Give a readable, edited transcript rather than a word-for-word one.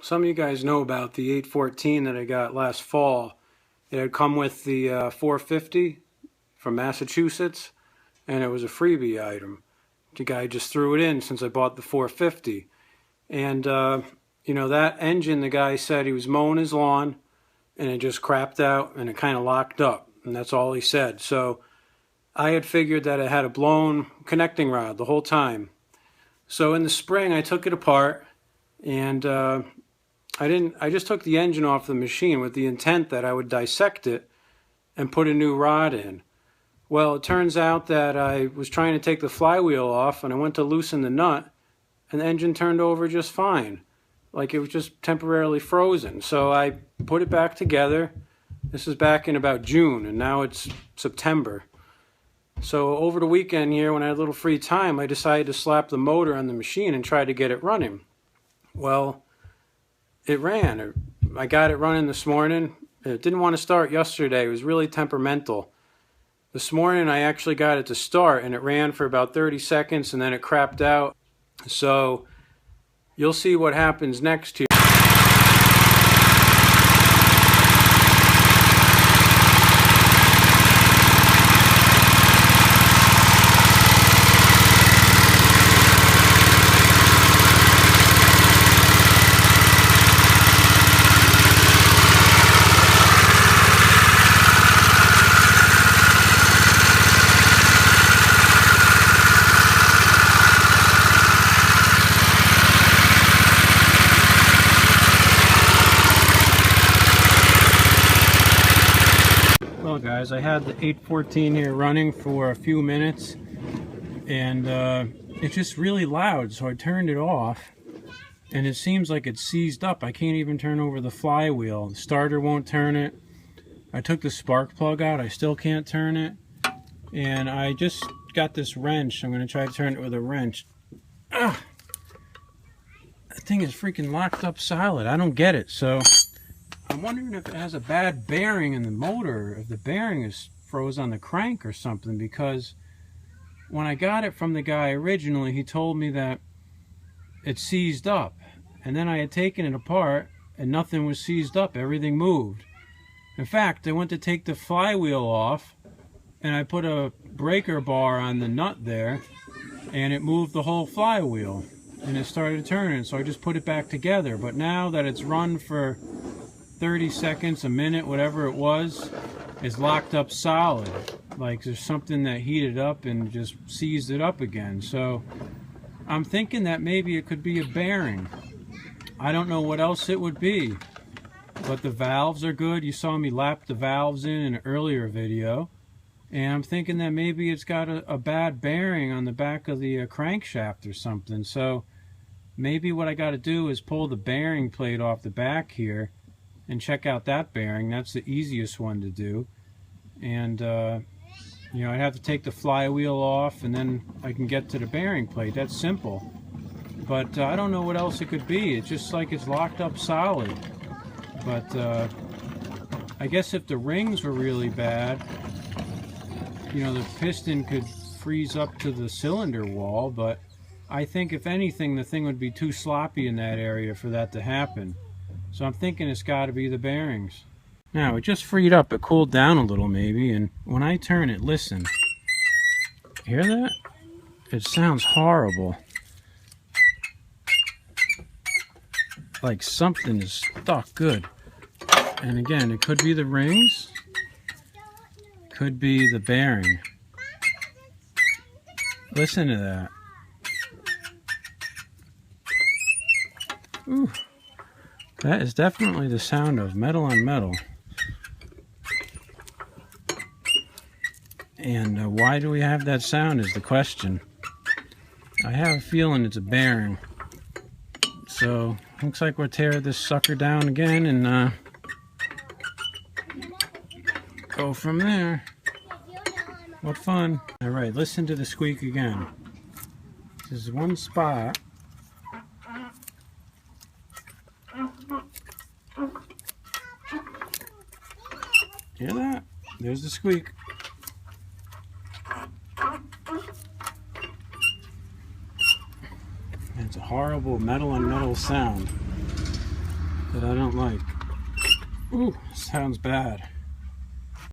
Some of you guys know about the 814 that I got last fall. It had come with the 450 from Massachusetts, and it was a freebie item. The guy just threw it in since I bought the 450. And, you know, that engine, the guy said he was mowing his lawn, and it just crapped out, and it kind of locked up. And that's all he said. So I had figured that it had a blown connecting rod the whole time. So in the spring, I took it apart, and I just took the engine off the machine with the intent that I would dissect it and put a new rod in. Well, it turns out that I was trying to take the flywheel off, and I went to loosen the nut, and the engine turned over just fine. Like it was just temporarily frozen. So I put it back together. This is back in about June, and now it's September. So over the weekend here, when I had a little free time, I decided to slap the motor on the machine and try to get it running. Well, it ran. I got it running this morning. It didn't want to start yesterday. It was really temperamental. This morning I actually got it to start, and it ran for about 30 seconds, and then it crapped out. So you'll see what happens next here. Well guys, I had the 814 here running for a few minutes, and it's just really loud, so I turned it off, and it seems like it's seized up. I can't even turn over the flywheel. The starter won't turn it. I took the spark plug out, I still can't turn it, and I just got this wrench. I'm going to try to turn it with a wrench. That thing is freaking locked up solid. I don't get it. So I'm wondering if it has a bad bearing in the motor, if the bearing is froze on the crank or something, because when I got it from the guy originally, he told me that it seized up, and then I had taken it apart and nothing was seized up, everything moved. In fact, I went to take the flywheel off and I put a breaker bar on the nut there, and it moved the whole flywheel and it started turning, so I just put it back together. But now that it's run for 30 seconds, a minute, whatever it was, is locked up solid. Like there's something that heated up and just seized it up again. So I'm thinking that maybe it could be a bearing. I don't know what else it would be, but the valves are good. You saw me lap the valves in an earlier video, and I'm thinking that maybe it's got a bad bearing on the back of the crankshaft or something. So maybe what I got to do is pull the bearing plate off the back here and check out that bearing. That's the easiest one to do. And you know, I'd have to take the flywheel off, and then I can get to the bearing plate. That's simple. But I don't know what else it could be. It's just like it's locked up solid. But I guess if the rings were really bad, you know, the piston could freeze up to the cylinder wall. But I think if anything, the thing would be too sloppy in that area for that to happen. So I'm thinking it's got to be the bearings. Now, it just freed up. It cooled down a little maybe, and when I turn it, listen. Hear that? It sounds horrible. Like something is stuck good. And again, it could be the rings. Could be the bearing. Listen to that. Ooh. That is definitely the sound of metal on metal. And why do we have that sound is the question. I have a feeling it's a bearing. So, looks like we'll tear this sucker down again and go from there. What fun. Alright, listen to the squeak again. This is one spot. Hear that? There's the squeak. It's a horrible metal on metal sound. that I don't like. Ooh, sounds bad.